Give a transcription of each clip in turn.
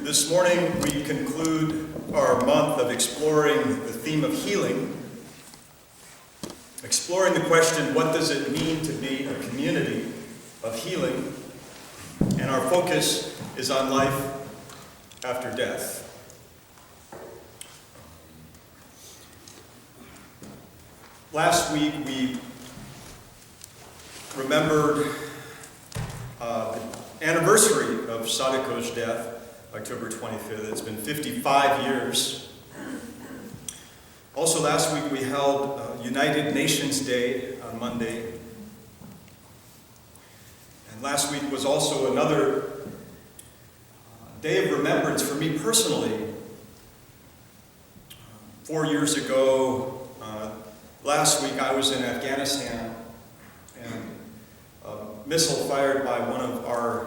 This morning we conclude our month of exploring the theme of healing, exploring the question, what does it mean to be a community of healing? And our focus is on life after death. Last week we remembered the anniversary of Sadako's death, October 25th. It's been 55 years. Also last week we held United Nations Day on Monday. And last week was also another day of remembrance for me personally. 4 years ago, last week I was in Afghanistan, and a missile fired by one of our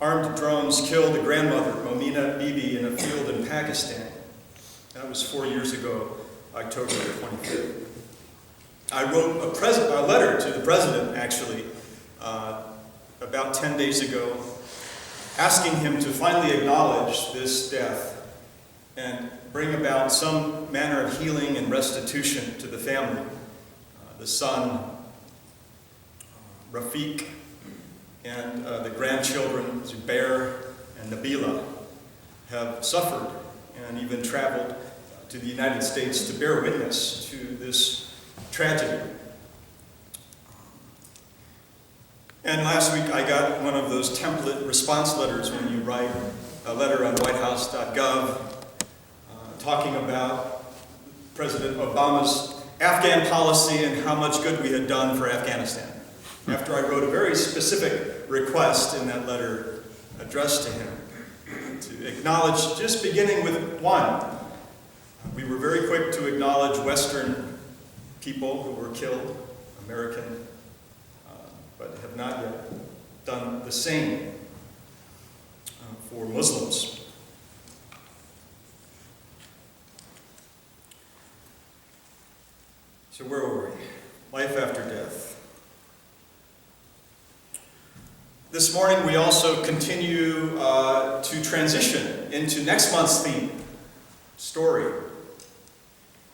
armed drones killed a grandmother, Momina Bibi, in a field in Pakistan. That was 4 years ago, October 25th. I wrote a letter to the president, actually, about 10 days ago, asking him to finally acknowledge this death and bring about some manner of healing and restitution to the family. The son, Rafiq, and the grandchildren, Zubair and Nabila, have suffered and even traveled to the United States to bear witness to this tragedy. And last week I got one of those template response letters when you write a letter on whitehouse.gov talking about President Obama's Afghan policy and how much good we had done for Afghanistan. After I wrote a very specific request in that letter addressed to him, to acknowledge, just beginning with one, we were very quick to acknowledge Western people who were killed, American, but have not yet done the same for Muslims. So where were we? Life after death. This morning we also continue to transition into next month's theme, story.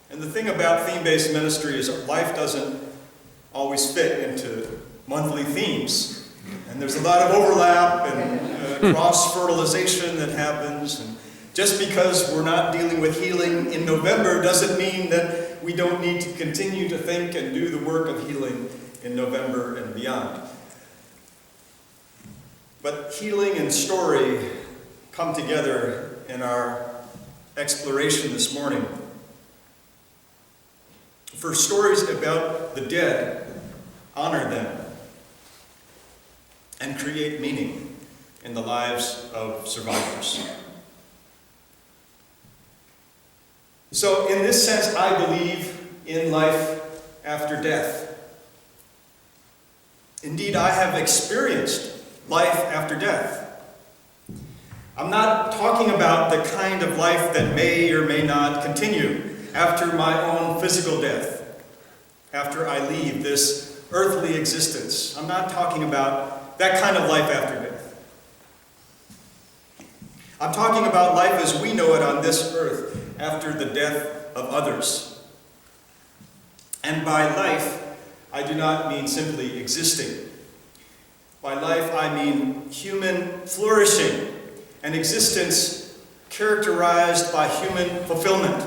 And the thing about theme-based ministry is life doesn't always fit into monthly themes. And there's a lot of overlap and cross-fertilization that happens. And just because we're not dealing with healing in November doesn't mean that we don't need to continue to think and do the work of healing in November and beyond. But healing and story come together in our exploration this morning. For stories about the dead, honor them and create meaning in the lives of survivors. So in this sense, I believe in life after death. Indeed, I have experienced life after death. I'm not talking about the kind of life that may or may not continue after my own physical death, after I leave this earthly existence. I'm not talking about that kind of life after death. I'm talking about life as we know it on this earth after the death of others. And by life, I do not mean simply existing. By life, I mean human flourishing, an existence characterized by human fulfillment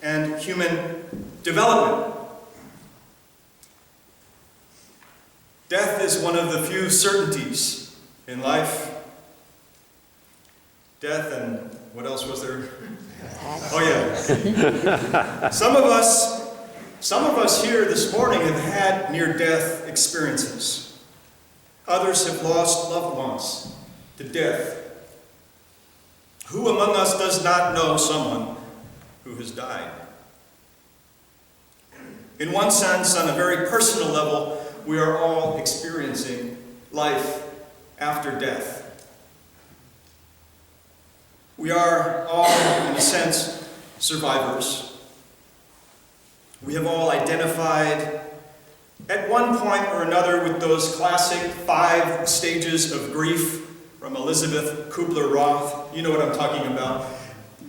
and human development. Death is one of the few certainties in life. Death and what else was there? Oh yeah. Some of us here this morning have had near-death experiences. Others have lost loved ones to death. Who among us does not know someone who has died? In one sense, on a very personal level, we are all experiencing life after death. We are all, in a sense, survivors. We have all identified at one point or another with those classic 5 stages of grief, from Elizabeth Kubler-Ross. You know what I'm talking about.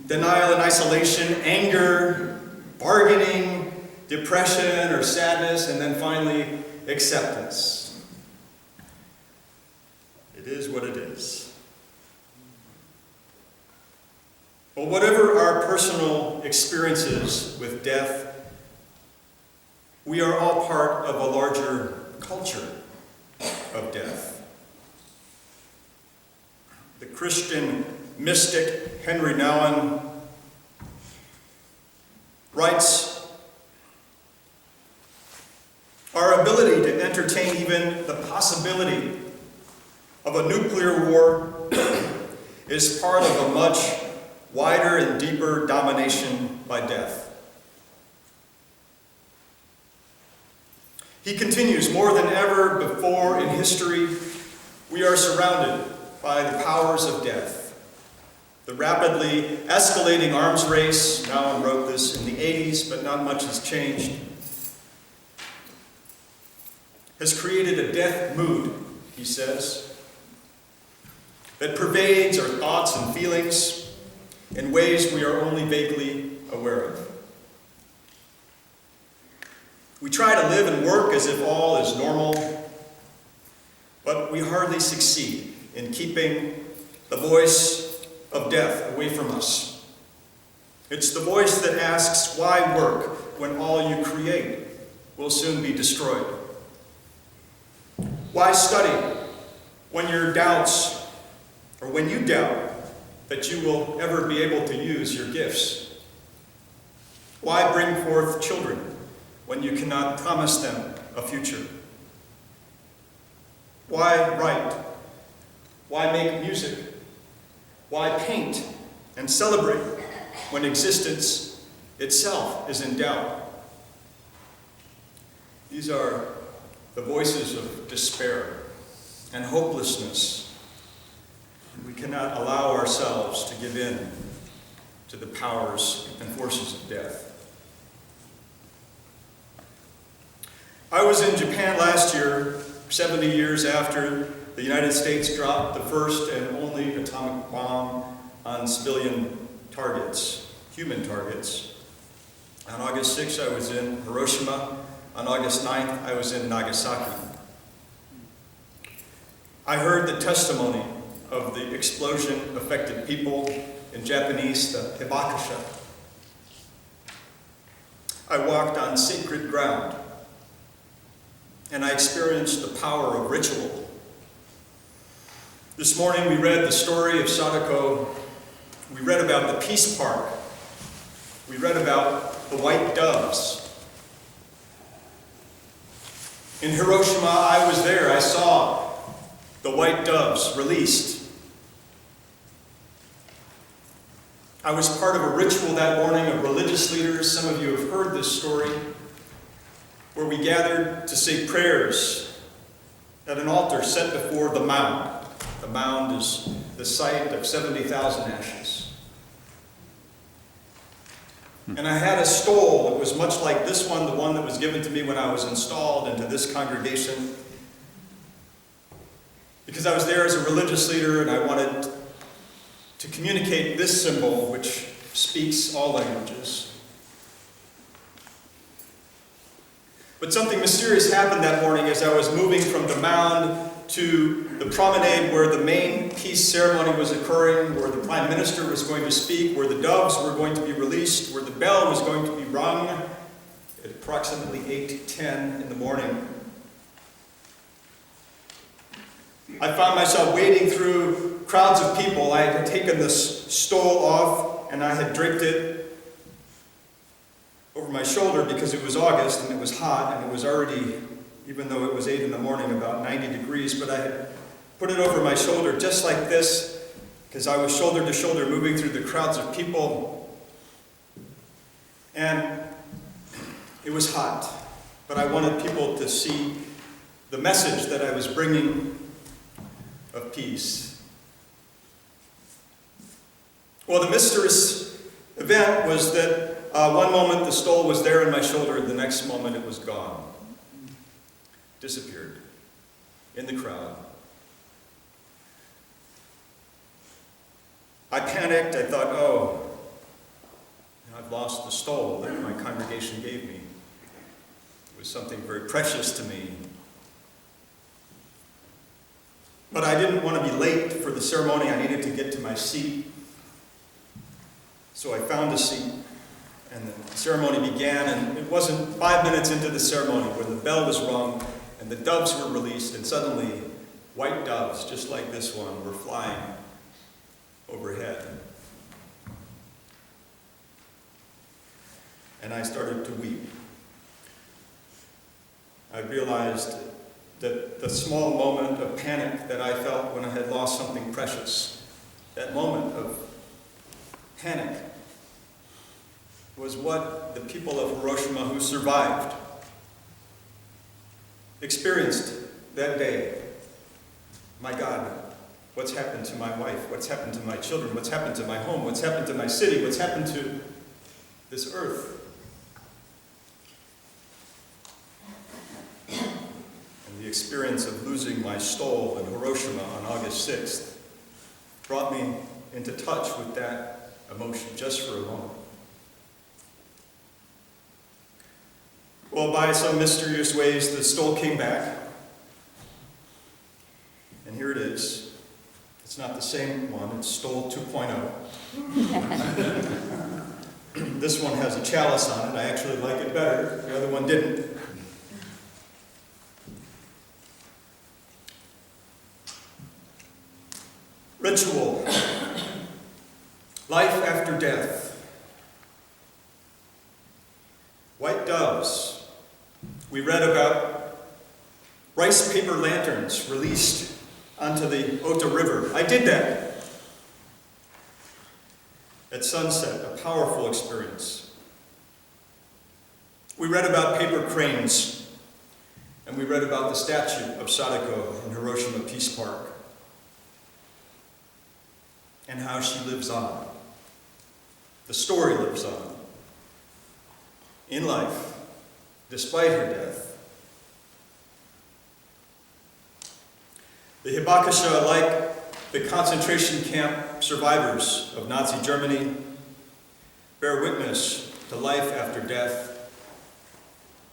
Denial and isolation, anger, bargaining, depression or sadness, and then finally acceptance. It is what it is. Well, whatever our personal experiences with death, we are all part of a larger culture of death. The Christian mystic Henry Nouwen writes, "Our ability to entertain even the possibility of a nuclear war is part of a much wider and deeper domination by death." He continues, "More than ever before in history, we are surrounded by the powers of death. The rapidly escalating arms race," Nouwen wrote this in the 80s, but not much has changed, "has created a death mood," he says, "that pervades our thoughts and feelings in ways we are only vaguely aware of. We try to live and work as if all is normal, but we hardly succeed in keeping the voice of death away from us. It's the voice that asks, why work when all you create will soon be destroyed? Why study when your doubts, or when you doubt that you will ever be able to use your gifts? Why bring forth children when you cannot promise them a future? Why write? Why make music? Why paint and celebrate when existence itself is in doubt?" These are the voices of despair and hopelessness. We cannot allow ourselves to give in to the powers and forces of death. I was in Japan last year, 70 years after the United States dropped the first and only atomic bomb on civilian targets, human targets. On August 6th, I was in Hiroshima. On August 9th, I was in Nagasaki. I heard the testimony of the explosion-affected people, in Japanese, the hibakusha. I walked on sacred ground, and I experienced the power of ritual. This morning we read the story of Sadako. We read about the Peace Park. We read about the white doves. In Hiroshima, I was there. I saw the white doves released. I was part of a ritual that morning of religious leaders. Some of you have heard this story, where we gathered to say prayers at an altar set before the mound. The mound is the site of 70,000 ashes. And I had a stole that was much like this one, the one that was given to me when I was installed into this congregation, because I was there as a religious leader and I wanted to communicate this symbol, which speaks all languages. But something mysterious happened that morning as I was moving from the mound to the promenade where the main peace ceremony was occurring, where the Prime Minister was going to speak, where the doves were going to be released, where the bell was going to be rung at approximately 8:10 in the morning. I found myself wading through crowds of people. I had taken this stole off and I had draped it over my shoulder because it was August and it was hot and it was already, even though it was 8 in the morning, about 90 degrees, but I had put it over my shoulder just like this because I was shoulder to shoulder moving through the crowds of people. And it was hot, but I wanted people to see the message that I was bringing of peace. Well, the mysterious event was that one moment the stole was there in my shoulder, the next moment it was gone. Disappeared in the crowd. I panicked. I thought, oh, I've lost the stole that my congregation gave me. It was something very precious to me. But I didn't want to be late for the ceremony. I needed to get to my seat. So I found a seat, and the ceremony began, and it wasn't 5 minutes into the ceremony when the bell was rung and the doves were released, and suddenly white doves, just like this one, were flying overhead. And I started to weep. I realized that the small moment of panic that I felt when I had lost something precious, that moment of panic, was what the people of Hiroshima who survived experienced that day. My God, what's happened to my wife? What's happened to my children? What's happened to my home? What's happened to my city? What's happened to this earth? And the experience of losing my stole in Hiroshima on August 6th brought me into touch with that emotion just for a moment. Well, by some mysterious ways, the stole came back. And here it is. It's not the same one, it's stole 2.0. This one has a chalice on it. I actually like it better. The other one didn't. Ritual. Life after death. White doves. We read about rice paper lanterns released onto the Ota River. I did that at sunset, a powerful experience. We read about paper cranes, and we read about the statue of Sadako in Hiroshima Peace Park, and how she lives on. The story lives on. In life, despite her death. The Hibakusha, like the concentration camp survivors of Nazi Germany, bear witness to life after death.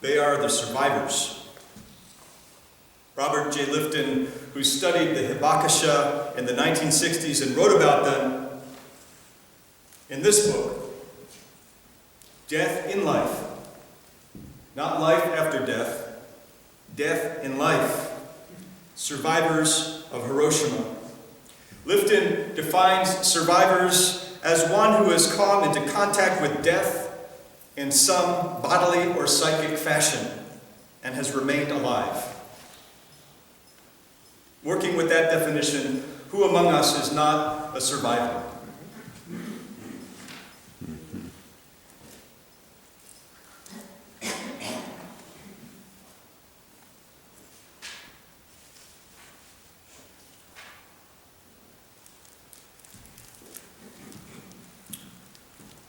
They are the survivors. Robert J. Lifton, who studied the Hibakusha in the 1960s and wrote about them in this book, Death in Life. Not life after death, death in life. Survivors of Hiroshima. Lifton defines survivors as one who has come into contact with death in some bodily or psychic fashion and has remained alive. Working with that definition, who among us is not a survivor?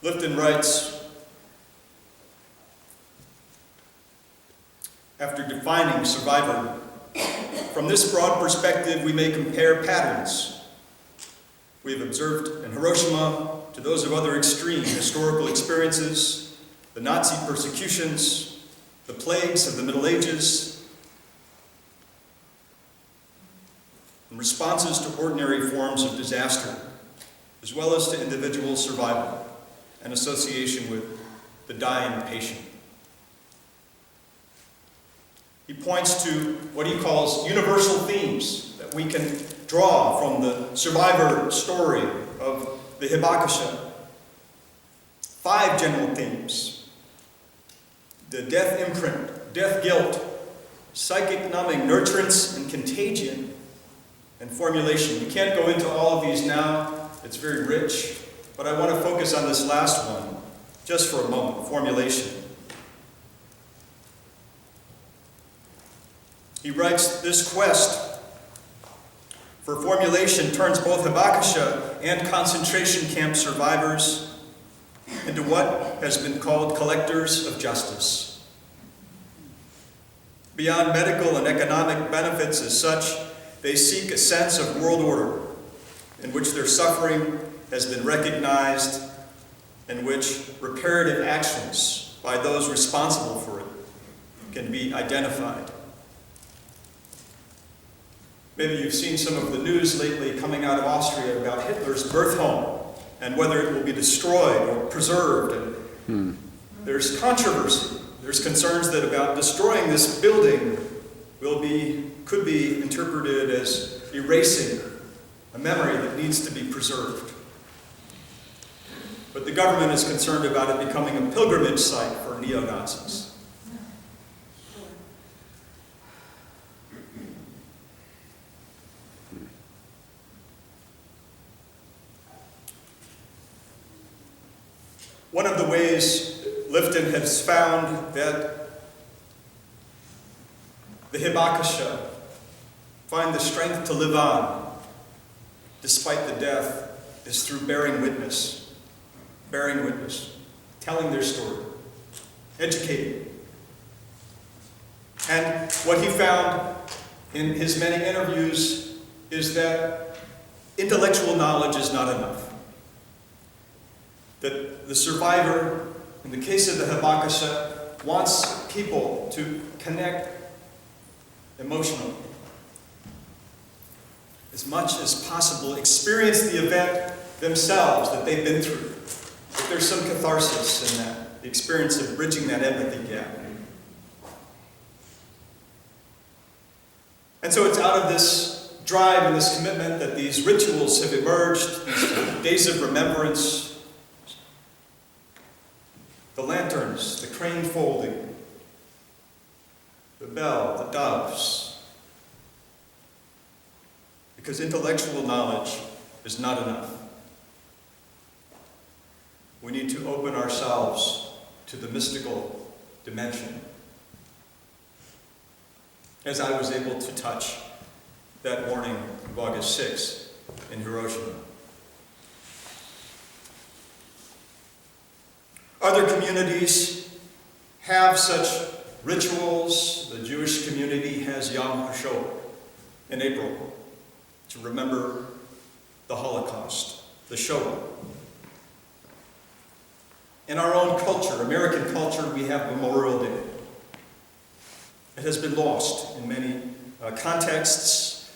Lifton writes, after defining survivor, from this broad perspective we may compare patterns we have observed in Hiroshima to those of other extreme historical experiences, the Nazi persecutions, the plagues of the Middle Ages, and responses to ordinary forms of disaster, as well as to individual survival and association with the dying patient. He points to what he calls universal themes that we can draw from the survivor story of the Hibakusha. 5 general themes: the death imprint, death guilt, psychic numbing, nurturance and contagion, and formulation. We can't go into all of these now, it's very rich, but I want to focus on this last one just for a moment, formulation. He writes, this quest for formulation turns both Hibakusha and concentration camp survivors into what has been called collectors of justice. Beyond medical and economic benefits as such, they seek a sense of world order in which their suffering has been recognized, in which reparative actions by those responsible for it can be identified. Maybe you've seen some of the news lately coming out of Austria about Hitler's birth home and whether it will be destroyed or preserved. And there's controversy. There's concerns that about destroying this building could be interpreted as erasing a memory that needs to be preserved. But the government is concerned about it becoming a pilgrimage site for neo-Nazis. One of the ways Lifton has found that the Hibakusha find the strength to live on despite the death is through bearing witness, telling their story, educating. And what he found in his many interviews is that intellectual knowledge is not enough. That the survivor, in the case of the Hibakusha, wants people to connect emotionally. As much as possible, experience the event themselves that they've been through. If there's some catharsis in that, the experience of bridging that empathy gap. And so it's out of this drive and this commitment that these rituals have emerged, these days of remembrance, the lanterns, the crane folding, the bell, the doves. Because intellectual knowledge is not enough. We need to open ourselves to the mystical dimension. As I was able to touch that morning of August 6th in Hiroshima. Other communities have such rituals. The Jewish community has Yom HaShoah in April to remember the Holocaust, the Shoah. In our own culture, American culture, we have Memorial Day. It has been lost in many contexts.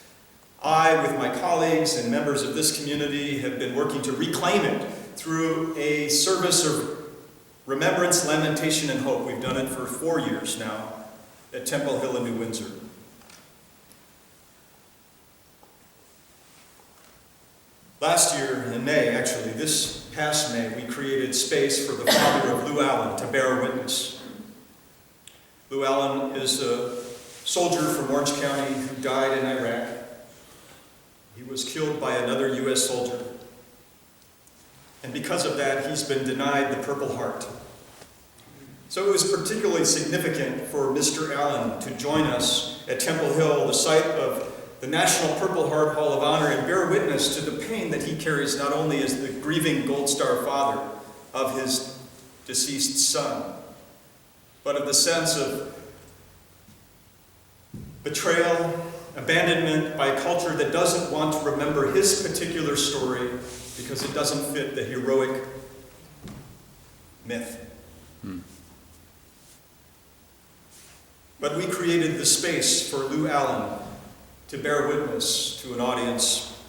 I, with my colleagues and members of this community, have been working to reclaim it through a service of remembrance, lamentation, and hope. We've done it for 4 years now at Temple Hill in New Windsor. Last year, in May, actually, this past May, we created space for the father of Lou Allen to bear witness. Lou Allen is a soldier from Orange County who died in Iraq. He was killed by another U.S. soldier. And because of that, he's been denied the Purple Heart. So it was particularly significant for Mr. Allen to join us at Temple Hill, the site of the National Purple Heart Hall of Honor, and bear witness to the pain that he carries not only as the grieving Gold Star father of his deceased son, but of the sense of betrayal, abandonment by a culture that doesn't want to remember his particular story because it doesn't fit the heroic myth. But we created the space for Lou Allen to bear witness to an audience.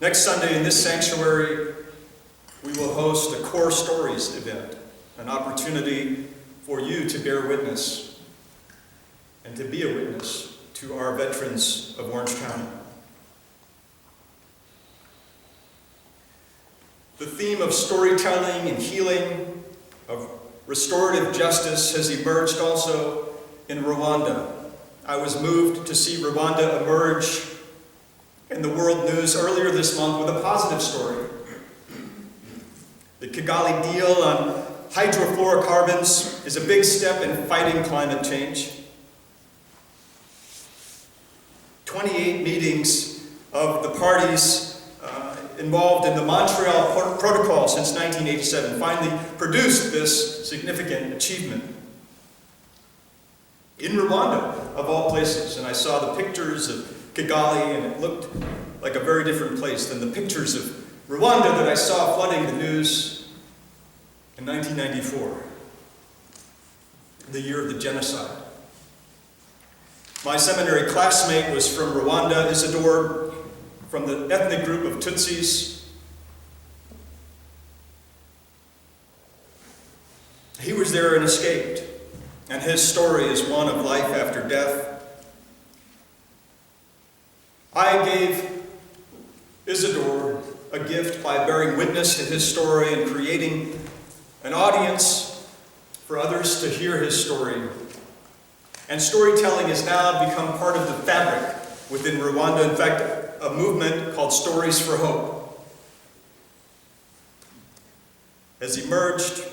Next Sunday in this sanctuary, we will host a Core Stories event, an opportunity for you to bear witness and to be a witness to our veterans of Orange County. The theme of storytelling and healing, of restorative justice has emerged also in Rwanda. I was moved to see Rwanda emerge in the world news earlier this month with a positive story. The Kigali deal on hydrofluorocarbons is a big step in fighting climate change. 28 meetings of the parties involved in the Montreal Protocol since 1987 finally produced this significant achievement. In Rwanda, of all places, and I saw the pictures of Kigali, and it looked like like a very different place than the pictures of Rwanda that I saw flooding the news in 1994, the year of the genocide. My seminary classmate was from Rwanda, Isidore, from the ethnic group of Tutsis. He was there and escaped, and his story is one of life after death. I gave Isidore a gift by bearing witness to his story and creating an audience for others to hear his story. And storytelling has now become part of the fabric within Rwanda. In fact, a movement called Stories for Hope has emerged.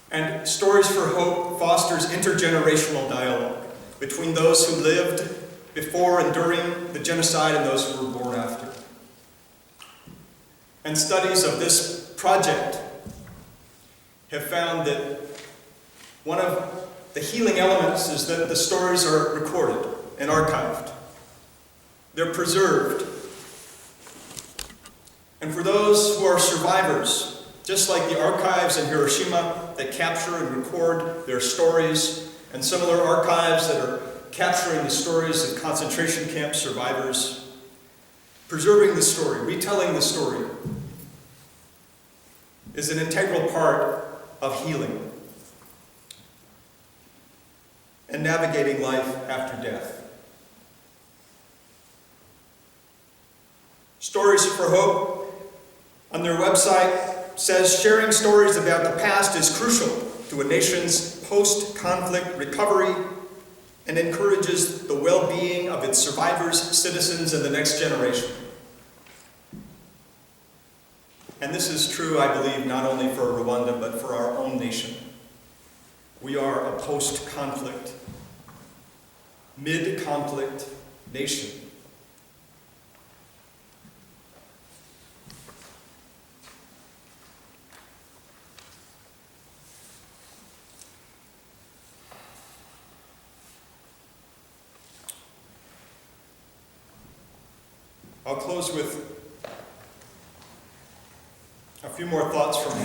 And Stories for Hope fosters intergenerational dialogue between those who lived before and during the genocide and those who were born after. And studies of this project have found that one of the healing elements is that the stories are recorded and archived. They're preserved. And for those who are survivors, just like the archives in Hiroshima that capture and record their stories, and similar archives that are capturing the stories of concentration camp survivors, preserving the story, retelling the story, is an integral part of healing and navigating life after death. Stories for Hope, on their website, says sharing stories about the past is crucial to a nation's post-conflict recovery and encourages the well-being of its survivors, citizens, and the next generation. And this is true, I believe, not only for Rwanda, but for our own nation. We are a post-conflict, mid-conflict nation. I'll close with a few more thoughts from